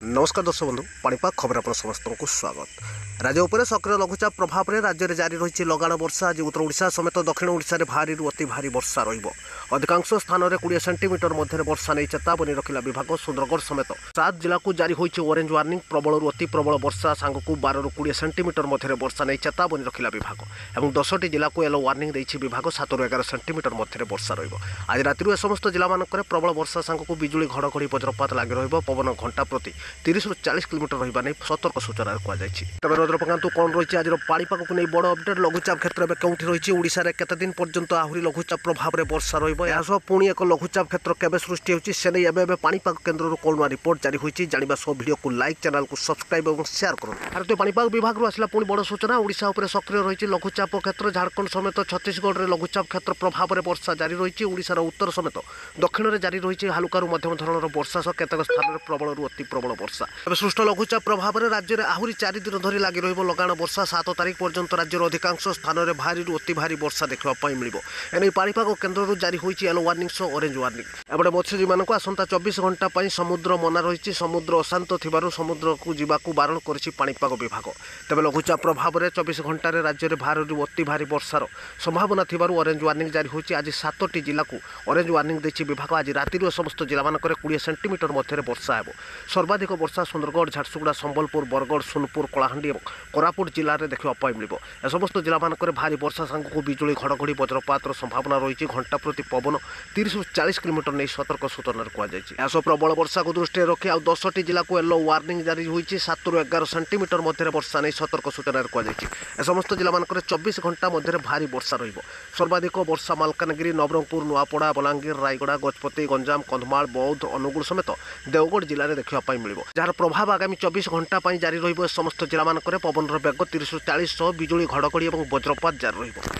नमस्कार दर्शक बंधु पाणीपाग खबर आप समस्त को स्वागत। राज्य उपर सक्रिय लघुचाप प्रभाव में राज्य में जारी रही लगाण वर्षा। आज उत्तर ओडिशा समेत दक्षिण ओडिशा रे भारी अति भारी वर्षा रहिबो। अधिकांश स्थान में 20 सेंटीमीटर मध्य वर्षा नहीं चेतावनी रखिला विभाग। सुंदरगढ़ समेत 7 जिला को जारी होइछि ऑरेंज वार्निंग। प्रबल अति प्रबल वर्षा सांग को 12 ରୁ 20 सेंटीमीटर मध्य वर्षा नहीं चेतावनी रखिला विभाग और 10टी जिला को येलो वार्निंग देछि विभाग। 7 ରୁ 11 सेंटीमीटर मध्य वर्षा रहिबो। आज राति ए समस्त जिला मानक प्रबल वर्षा सांग को बिजुली घड़घड़ी वज्रपात लगी रहिबो। पवन घंटा प्रति 30 ରୁ 40 किलोमीटर रहिबा नै सतर्क सूचना कुआ जायछि। तबे नजर पकांतु कोन रहिछि आज पाणीपाग को नै बड़ अपडेट। लघुचाप क्षेत्र में केउठी रहिछि ओडिसा रे केते दिन पर्यंत आहुरी लघुचाप प्रभाव रे वर्षा रहिबो। यासो पुणी एक लघुचाप क्षेत्र केबे सृष्टि होछि से नै एबे पाणीपाग केन्द्र रो कोन रिपोर्ट जारी होइछि। जानिबा सो वीडियो को लाइक, चैनल को सब्सक्राइब और शेयर करु। भारतीय पाणीपाग विभाग रो आसला पुणी बड़ सूचना। ओडिसा ऊपर सक्रिय रहिछि लघुचाप क्षेत्र। झारखंड समेत छत्तीसगढ़ रे लघुचाप क्षेत्र प्रभाव रे वर्षा जारी रहिछि। ओडिसा रो उत्तर समेत दक्षिण रे जारी रहिछि हल्का रु मध्यम धरणर वर्षा सह केतेक स्थान रे प्रबल रु अति प्रबल वर्षा। एबे सृष्ट लघुचाप प्रभाव में राज्य में आहुरी 4 दिन धरी लगी रहिबो लगाण वर्षा। 7 तारिख पर्यंत राज्यर अधिकांश स्थान में भारी रु अति भारी वर्षा देखा मिलिबो। एने पाणीपाग केन्द्र जारी होइछि येलो वार्निंग सह ऑरेंज वार्निंग। एबे मत्स्यजीवी मानक आसंता 24 घंटा पई समुद्र मना रहिछि। समुद्र अशांत थिबारु समुद्र को जिबाकू बारण करिछि पाणीपाग विभाग। तबे लघुचाप प्रभाव में 24 घंटा राज्य में भारी रु अति भारी वर्षार संभावना थिबारु ऑरेंज वार्निंग जारी होइछि। आज 7टी जिला को ऑरेंज वार्निंग देछि विभाग। आज राति समस्त जिला मानक 20 सेंटीमीटर मध्य वर्षा हेबो। सर्वाधिक वर्षा सुंदरगढ़, झारसुगुड़ा, संबलपुर, बरगढ़, सोनपुर, कलाहांडी और कोरापुट जिले में देखा मिलिबो। ए समस्त जिला मानक भारी वर्षा सांग को बिजुली घड़घड़ी वज्रपात संभावना रही। घंटा प्रति पवन 30 ରୁ 40 किलोमीटर नहीं सतर्क सूचना कुआ जायछि। प्रबल वर्षा को दृष्टि रखी 10टी जिला को येलो वार्निंग जारी होइछि। 7 ରୁ 11 सेंटीमीटर मध्य वर्षा नहीं सतर्क सूचना कुआ जायछि। ए समस्त जिला मानक 24 घंटा मध्य भारी वर्षा रहिबो। सर्वाधिक वर्षा मालकानगिरी, नवरंगपुर, नुआपड़ा, बलांगीर, रायगड़ा, गजपति, गंजाम, कंधमाल, बौद्ध, अनुगुल समेत देवगढ़ जिले में देखा मिलिबो। जार प्रभाव आगामी 24 घंटा जारी रहिबो। समस्त जिला मानक पवन बेग 30 ରୁ 40 बिजुली घड़घड़ी और वज्रपात जारी रहिबो।